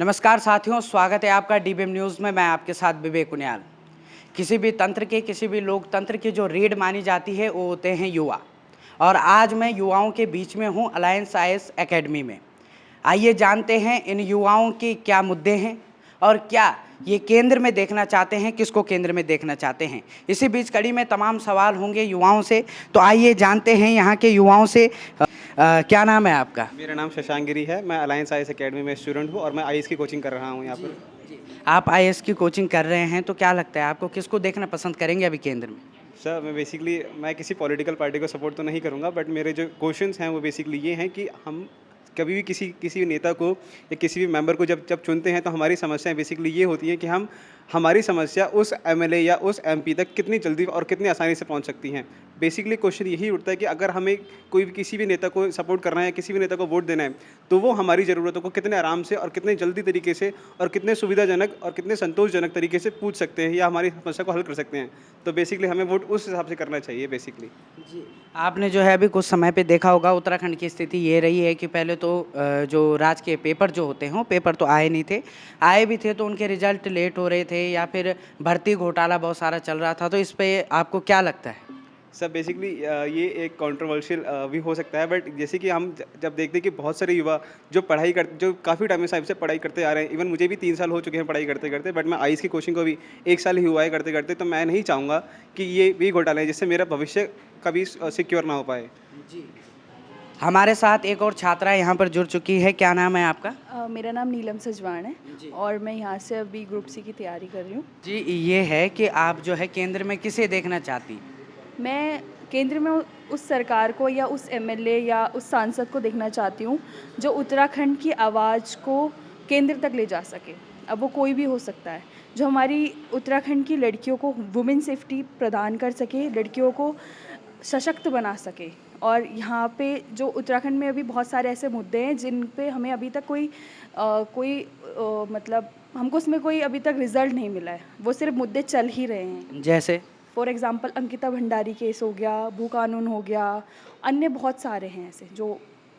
नमस्कार साथियों, स्वागत है आपका डीबीएम न्यूज़ में। मैं आपके साथ विवेक उनियाल। किसी भी तंत्र के, किसी भी लोकतंत्र की जो रीढ़ मानी जाती है वो होते हैं युवा। और आज मैं युवाओं के बीच में हूँ अलायंस आईएएस एकेडमी में। आइए जानते हैं इन युवाओं के क्या मुद्दे हैं और क्या ये केंद्र में देखना चाहते हैं, किसको केंद्र में देखना चाहते हैं। इसी बीच कड़ी में तमाम सवाल होंगे युवाओं से, तो आइए जानते हैं यहाँ के युवाओं से। क्या नाम है आपका? मेरा नाम शशांक गिरी है। मैं अलायंस आईएएस एकेडमी में स्टूडेंट हूँ और मैं आईएएस की कोचिंग कर रहा हूँ यहाँ पर। आप आईएएस की कोचिंग कर रहे हैं, तो क्या लगता है आपको किसको देखना पसंद करेंगे अभी केंद्र में? सर मैं किसी पॉलिटिकल पार्टी को सपोर्ट तो नहीं करूँगा, बट मेरे जो क्वेश्चंस हैं वो बेसिकली ये हैं कि हम कभी भी किसी नेता को या किसी भी मेंबर को जब जब चुनते हैं तो हमारी समस्याएं बेसिकली ये होती हैं कि हमारी समस्या उस एमएलए या उस एमपी तक कितनी जल्दी और कितनी आसानी से पहुंच सकती हैं। बेसिकली क्वेश्चन यही उठता है कि अगर हमें किसी भी नेता को सपोर्ट करना है या किसी भी नेता को वोट देना है, तो वो हमारी ज़रूरतों को कितने आराम से और कितने जल्दी तरीके से और कितने सुविधाजनक और कितने संतोषजनक तरीके से पूछ सकते हैं या हमारी समस्या को हल कर सकते हैं। तो बेसिकली हमें वोट उस हिसाब से करना चाहिए बेसिकली। जी। आपने जो है अभी कुछ समय पे देखा होगा उत्तराखंड की स्थिति ये रही है कि पहले तो जो राजकीय पेपर जो होते हैं वो पेपर तो आए नहीं थे, आए भी थे तो उनके रिजल्ट लेट हो रहे थे या फिर भर्ती घोटाला बहुत सारा चल रहा था। तो इस पे आपको क्या लगता है? सर बेसिकली ये एक कंट्रोवर्शियल भी हो सकता है, बट जैसे कि हम जब देखते हैं कि बहुत सारे युवा जो काफ़ी टाइम से पढ़ाई करते आ रहे हैं, इवन मुझे भी 3 साल हो चुके हैं पढ़ाई करते करते, बट मैं आईएएस की कोचिंग को भी 1 साल ही हुआ है करते करते। तो मैं नहीं चाहूँगा कि ये भी घोटाला है जिससे मेरा भविष्य कभी सिक्योर ना हो पाए। जी। हमारे साथ एक और छात्रा यहाँ पर जुड़ चुकी है। क्या नाम है आपका? मेरा नाम नीलम सजवान है और मैं यहाँ से अभी ग्रुप सी की तैयारी कर रही हूँ। जी, ये है कि आप जो है केंद्र में किसे देखना चाहती? मैं केंद्र में उस सरकार को या उस एमएलए या उस सांसद को देखना चाहती हूँ जो उत्तराखंड की आवाज़ को केंद्र तक ले जा सके। अब वो कोई भी हो सकता है, जो हमारी उत्तराखंड की लड़कियों को वुमेन सेफ्टी प्रदान कर सके, लड़कियों को सशक्त बना सके। और यहाँ पे जो उत्तराखंड में अभी बहुत सारे ऐसे मुद्दे हैं जिन पे हमें अभी तक मतलब हमको उसमें कोई अभी तक रिजल्ट नहीं मिला है, वो सिर्फ मुद्दे चल ही रहे हैं। जैसे? For example Ankita Bhandari case हो गया, भू कानून हो गया, अन्य बहुत सारे हैं ऐसे जो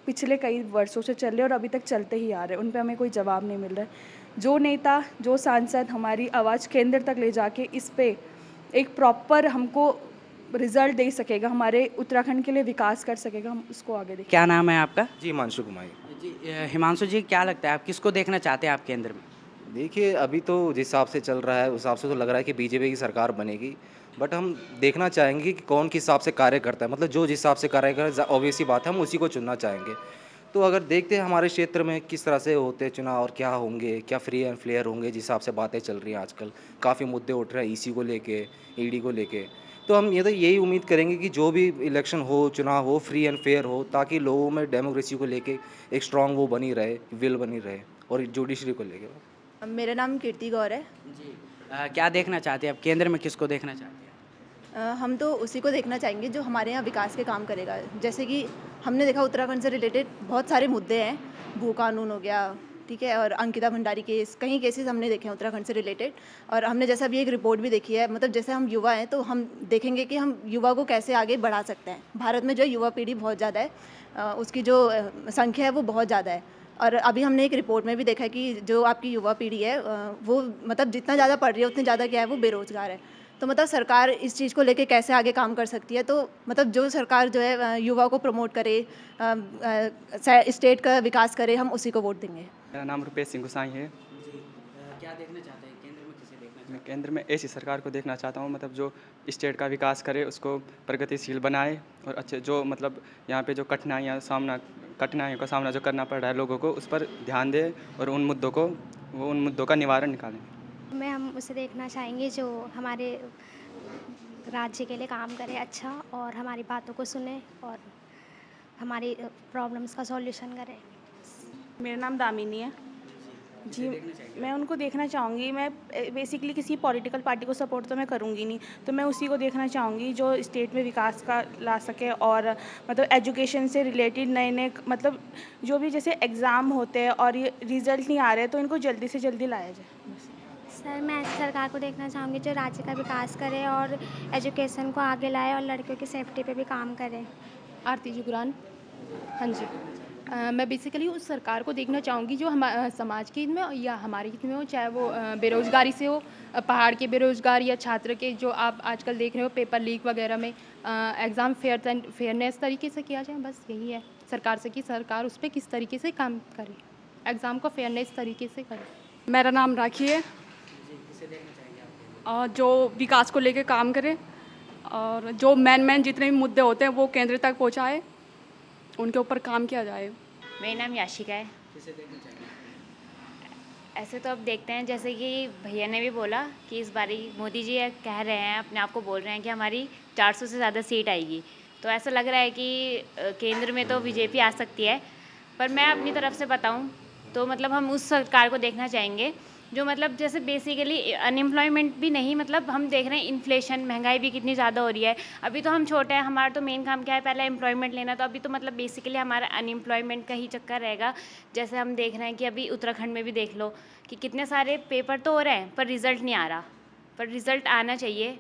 पिछले कई वर्षों से चल रहे और अभी तक चलते ही आ रहे हैं, उन पे हमें कोई जवाब नहीं मिल रहा है। जो नेता, जो सांसद हमारी आवाज़ केंद्र तक ले जाके इस पे एक प्रॉपर हमको रिजल्ट दे सकेगा, हमारे उत्तराखंड के लिए विकास कर सकेगा, हम उसको आगे देखें। क्या नाम है आपका? जी, हिमांशु कुमारी। जी, हिमांशु जी, क्या लगता है आप किसको देखना चाहते हैं आप केंद्र में? देखिए, अभी तो जिस हिसाब से चल रहा है उस हिसाब से तो लग रहा है कि बीजेपी की सरकार बनेगी, बट हम देखना चाहेंगे कि कौन किस हिसाब से कार्य करता है। मतलब जो जिस हिसाब से कार्य करे, ऑब्वियस सी बात है, हम उसी को चुनना चाहेंगे। तो अगर देखते हैं हमारे क्षेत्र में किस तरह से होते हैं चुनाव और क्या होंगे, क्या फ्री एंड फेयर होंगे, जिस हिसाब से बातें चल रही हैं आजकल, काफ़ी मुद्दे उठ रहे हैं ईसी को लेके, ईडी को लेके। तो हम ये तो यही उम्मीद करेंगे कि जो भी इलेक्शन हो, चुनाव हो, फ्री एंड फेयर हो, ताकि लोगों में डेमोक्रेसी को लेके एक स्ट्रॉन्ग वो बनी रहे, विल बनी रहे, और जुडिशरी को लेके। मेरा नाम कीर्ति गौर है। जी। क्या देखना चाहते हैं आप केंद्र में, किसको देखना चाहते हैं? हम तो उसी को देखना चाहेंगे जो हमारे यहाँ विकास के काम करेगा। जैसे कि हमने देखा उत्तराखंड से रिलेटेड बहुत सारे मुद्दे हैं, भू कानून हो गया, ठीक है, और अंकिता भंडारी केस, कई केसेस हमने देखे हैं उत्तराखंड से रिलेटेड। और हमने जैसा अभी एक रिपोर्ट भी देखी है, मतलब जैसे हम युवा हैं तो हम देखेंगे कि हम युवा को कैसे आगे बढ़ा सकते हैं। भारत में जो युवा पीढ़ी बहुत ज़्यादा है, उसकी जो संख्या है वो बहुत ज़्यादा है। और अभी हमने एक रिपोर्ट में भी देखा है कि जो आपकी युवा पीढ़ी है वो मतलब जितना ज़्यादा पढ़ रही है उतनी ज़्यादा क्या है, वो बेरोज़गार है। तो मतलब सरकार इस चीज़ को लेके कैसे आगे काम कर सकती है, तो मतलब जो सरकार जो है युवा को प्रमोट करे, स्टेट का विकास करे, हम उसी को वोट देंगे। मेरा नाम रुपेश सिंह गोसाई है। जी। क्या देखना चाहते हैं केंद्र में, किसे देखना चाहते मैं केंद्र में ऐसी सरकार को देखना चाहता हूँ, मतलब जो स्टेट का विकास करे, उसको प्रगतिशील बनाए और अच्छे जो मतलब यहाँ पे जो कठिनाइयों का सामना जो करना पड़ रहा है लोगों को, उस पर ध्यान दे और उन मुद्दों का निवारण निकालें। हम उसे देखना चाहेंगे जो हमारे राज्य के लिए काम करे अच्छा, और हमारी बातों को सुने और हमारी प्रॉब्लम्स का सॉल्यूशन करे। मेरा नाम दामिनी है जी। मैं उनको देखना चाहूँगी। मैं बेसिकली किसी पॉलिटिकल पार्टी को सपोर्ट तो मैं करूँगी नहीं, तो मैं उसी को देखना चाहूँगी जो स्टेट में विकास का ला सके, और मतलब एजुकेशन से रिलेटेड नए नए मतलब जो भी जैसे एग्ज़ाम होते हैं और ये रिज़ल्ट नहीं आ रहे तो इनको जल्दी से जल्दी लाया जाए। सर, मैं ऐसी सरकार को देखना चाहूँगी जो राज्य का विकास करे और एजुकेशन को आगे लाए और लड़कियों की सेफ्टी पे भी काम करे। आरती जुगरान। हाँ जी। मैं बेसिकली उस सरकार को देखना चाहूँगी जो समाज के हित में या हमारे हित में हो, चाहे वो बेरोज़गारी से हो, पहाड़ के बेरोज़गार या छात्र के जो आप आजकल देख रहे हो पेपर लीक वगैरह में, एग्ज़ाम फेयरनेस तरीके से किया जाए, बस यही है सरकार से कि सरकार उस पर किस तरीके से काम करे, एग्ज़ाम को फेयरनेस तरीके से करे। मेरा नाम राखी है और जो विकास को लेकर काम करे और जो मेन जितने भी मुद्दे होते हैं वो केंद्र तक पहुंचाए, उनके ऊपर काम किया जाए। मेरा नाम याशिका है। ऐसे तो अब देखते हैं, जैसे कि भैया ने भी बोला कि इस बारी मोदी जी कह रहे हैं, अपने आप को बोल रहे हैं कि हमारी 400 से ज़्यादा सीट आएगी, तो ऐसा लग रहा है कि केंद्र में तो बीजेपी आ सकती है। पर मैं अपनी तरफ से बताऊं तो मतलब हम उस सरकार को देखना चाहेंगे जो मतलब जैसे बेसिकली अनएम्प्लॉयमेंट भी नहीं, मतलब हम देख रहे हैं इन्फ्लेशन, महंगाई भी कितनी ज़्यादा हो रही है। अभी तो हम छोटे हैं, हमारा तो मेन काम क्या है, पहले एम्प्लॉयमेंट लेना, तो अभी तो मतलब बेसिकली हमारा अनएम्प्लॉयमेंट का ही चक्कर रहेगा। जैसे हम देख रहे हैं कि अभी उत्तराखंड में भी देख लो कि कितने सारे पेपर तो हो रहे हैं पर रिज़ल्ट नहीं आ रहा, पर रिज़ल्ट आना चाहिए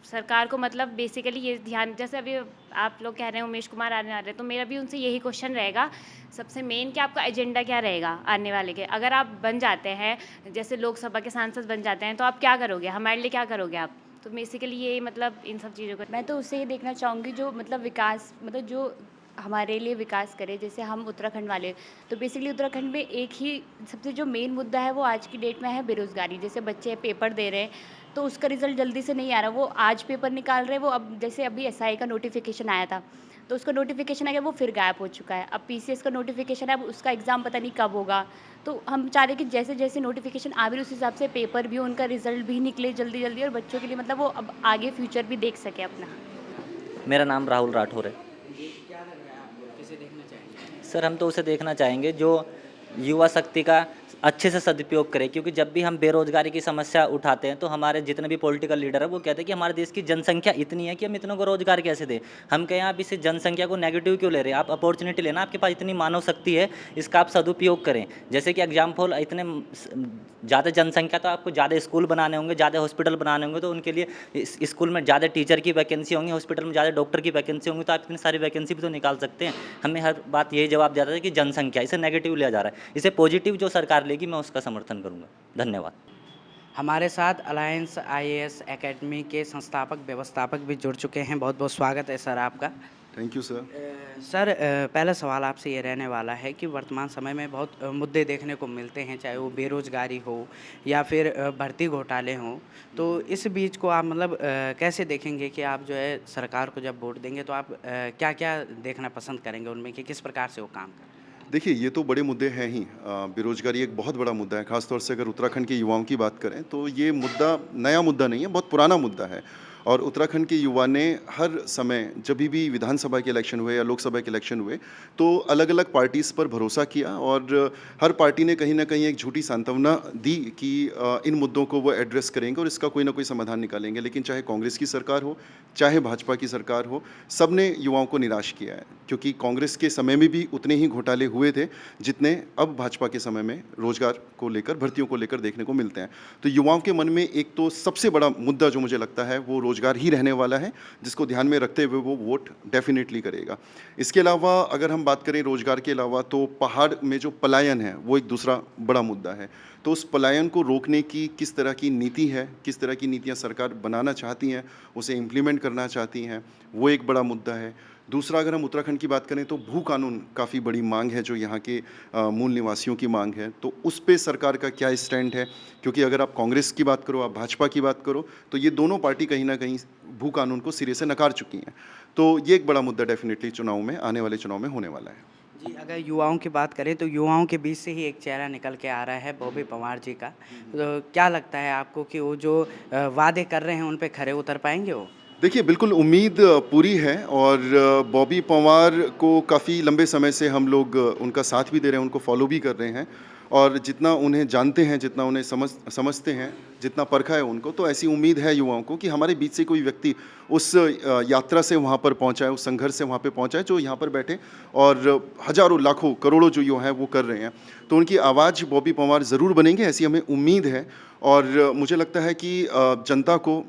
सरकार को। मतलब बेसिकली ये ध्यान, जैसे अभी आप लोग कह रहे हैं उमेश कुमार आने वाले हैं, तो मेरा भी उनसे यही क्वेश्चन रहेगा सबसे मेन कि आपका एजेंडा क्या रहेगा आने वाले के। अगर आप बन जाते हैं, जैसे लोकसभा के सांसद बन जाते हैं, तो आप क्या करोगे, हमारे लिए क्या करोगे आप? तो बेसिकली ये मतलब इन सब चीज़ों को मैं तो उससे ये देखना चाहूँगी जो मतलब विकास, मतलब जो हमारे लिए विकास करे। जैसे हम उत्तराखंड वाले, तो बेसिकली उत्तराखंड में एक ही सबसे जो मेन मुद्दा है वो आज की डेट में है बेरोज़गारी। जैसे बच्चे पेपर दे रहे हैं तो उसका रिज़ल्ट जल्दी से नहीं आ रहा, वो आज पेपर निकाल रहे हैं, वो अब जैसे अभी एसआई का नोटिफिकेशन आया था तो उसका नोटिफिकेशन आ गया, वो फिर गायब हो चुका है। अब पीसीएस का नोटिफिकेशन है, अब उसका एग्ज़ाम पता नहीं कब होगा। तो हम चाह रहे हैं कि जैसे जैसे नोटिफिकेशन आ भी उस हिसाब से पेपर भी, उनका रिज़ल्ट भी निकले जल्दी जल्दी, और बच्चों के लिए मतलब वो अब आगे फ्यूचर भी देख सके अपना। मेरा नाम राहुल राठौर है। सर हम तो उसे देखना चाहेंगे जो युवा शक्ति का अच्छे से सदुपयोग करें, क्योंकि जब भी हम बेरोजगारी की समस्या उठाते हैं तो हमारे जितने भी पॉलिटिकल लीडर है वो कहते हैं कि हमारे देश की जनसंख्या इतनी है कि हम इतनों को रोजगार कैसे दें। हम कहें आप इस जनसंख्या को नेगेटिव क्यों ले रहे हैं, आप अपॉर्चुनिटी लेना, आपके पास इतनी मानव शक्ति है, इसका आप सदुपयोग करें। जैसे कि एग्जाम्पल, इतने ज़्यादा जनसंख्या तो आपको ज़्यादा स्कूल बनाने होंगे, ज़्यादा हॉस्पिटल बनाने होंगे, तो उनके लिए स्कूल में ज़्यादा टीचर की वैकेंसी होंगी, हॉस्पिटल में ज़्यादा डॉक्टर की वैकेंसी होंगी, तो आप इतनी सारी वैकेंसी भी तो निकाल सकते हैं। हमें हर बात यही जवाब दिया जाता है कि जनसंख्या, इसे नेगेटिव लिया जा रहा है, इसे पॉजिटिव जो सरकार लेगी मैं उसका समर्थन करूँगा। धन्यवाद। हमारे साथ अलायंस आईएएस एकेडमी के संस्थापक व्यवस्थापक भी जुड़ चुके हैं। बहुत बहुत स्वागत है सर आपका। Thank you sir. सर पहला सवाल आपसे ये रहने वाला है कि वर्तमान समय में बहुत मुद्दे देखने को मिलते हैं, चाहे वो बेरोजगारी हो या फिर भर्ती घोटाले हों, तो इस बीच को आप मतलब कैसे देखेंगे कि आप जो है सरकार को जब वोट देंगे तो आप क्या क्या देखना पसंद करेंगे उनमें कि किस प्रकार से वो काम करें? देखिए, ये तो बड़े मुद्दे हैं ही। बेरोजगारी एक बहुत बड़ा मुद्दा है, खासतौर से अगर उत्तराखंड के युवाओं की बात करें तो ये मुद्दा नया मुद्दा नहीं है, बहुत पुराना मुद्दा है। और उत्तराखंड के युवा ने हर समय जब भी विधानसभा के इलेक्शन हुए या लोकसभा के इलेक्शन हुए तो अलग अलग पार्टीज़ पर भरोसा किया, और हर पार्टी ने कहीं ना कहीं एक झूठी सांत्वना दी कि इन मुद्दों को वो एड्रेस करेंगे और इसका कोई ना कोई समाधान निकालेंगे। लेकिन चाहे कांग्रेस की सरकार हो, चाहे भाजपा की सरकार हो, सब ने युवाओं को निराश किया है, क्योंकि कांग्रेस के समय में भी उतने ही घोटाले हुए थे जितने अब भाजपा के समय में रोजगार को लेकर, भर्तियों को लेकर देखने को मिलते हैं। तो युवाओं के मन में एक तो सबसे बड़ा मुद्दा जो मुझे लगता है वो रोजगार ही रहने वाला है, जिसको ध्यान में रखते हुए वो वोट डेफिनेटली करेगा। इसके अलावा अगर हम बात करें रोजगार के अलावा, तो पहाड़ में जो पलायन है वो एक दूसरा बड़ा मुद्दा है। तो उस पलायन को रोकने की किस तरह की नीति है, किस तरह की नीतियां सरकार बनाना चाहती हैं, उसे इम्प्लीमेंट करना चाहती हैं, वो एक बड़ा मुद्दा है। दूसरा, अगर हम उत्तराखंड की बात करें तो भू कानून काफ़ी बड़ी मांग है, जो यहाँ के मूल निवासियों की मांग है। तो उस पे सरकार का क्या स्टैंड है, क्योंकि अगर आप कांग्रेस की बात करो, आप भाजपा की बात करो, तो ये दोनों पार्टी कहीं ना कहीं भू कानून को सिरे से नकार चुकी हैं। तो ये एक बड़ा मुद्दा डेफिनेटली चुनाव में, आने वाले चुनाव में होने वाला है। जी, अगर युवाओं की बात करें तो युवाओं के बीच से ही एक चेहरा निकल के आ रहा है, बॉबी पंवार जी का। तो क्या लगता है आपको कि वो जो वादे कर रहे हैं उन पे खरे उतर पाएंगे वो? देखिए, बिल्कुल उम्मीद पूरी है, और बॉबी पंवार को काफ़ी लंबे समय से हम लोग उनका साथ भी दे रहे हैं, उनको फॉलो भी कर रहे हैं, और जितना उन्हें जानते हैं, जितना उन्हें समझते हैं, जितना परखा है उनको, तो ऐसी उम्मीद है युवाओं को कि हमारे बीच से कोई व्यक्ति उस यात्रा से वहाँ पर पहुँचा है, उस संघर्ष से वहाँ पे पहुँचा है, जो यहाँ पर बैठे और हज़ारों लाखों करोड़ों जो युवा हैं वो कर रहे हैं। तो उनकी आवाज़ बॉबी पंवार ज़रूर बनेंगे, ऐसी हमें उम्मीद है। और मुझे लगता है कि जनता को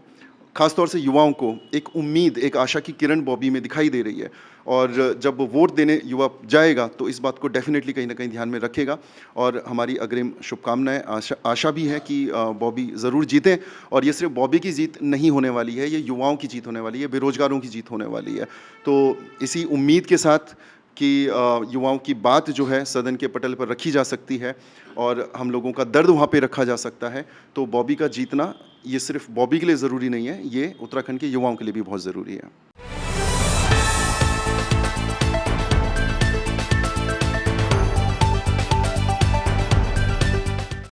ख़ासतौर से युवाओं को एक उम्मीद, एक आशा की किरण बॉबी में दिखाई दे रही है। और जब वो वोट देने युवा जाएगा तो इस बात को डेफिनेटली कहीं ना कहीं ध्यान में रखेगा। और हमारी अग्रिम शुभकामनाएं, आशा भी है कि बॉबी ज़रूर जीतें। और ये सिर्फ बॉबी की जीत नहीं होने वाली है, ये युवाओं की जीत होने वाली है, बेरोजगारों की जीत होने वाली है। तो इसी उम्मीद के साथ कि युवाओं की बात जो है सदन के पटल पर रखी जा सकती है और हम लोगों का दर्द वहाँ पे रखा जा सकता है, तो बॉबी का जीतना ये सिर्फ बॉबी के लिए ज़रूरी नहीं है, ये उत्तराखंड के युवाओं के लिए भी बहुत ज़रूरी है।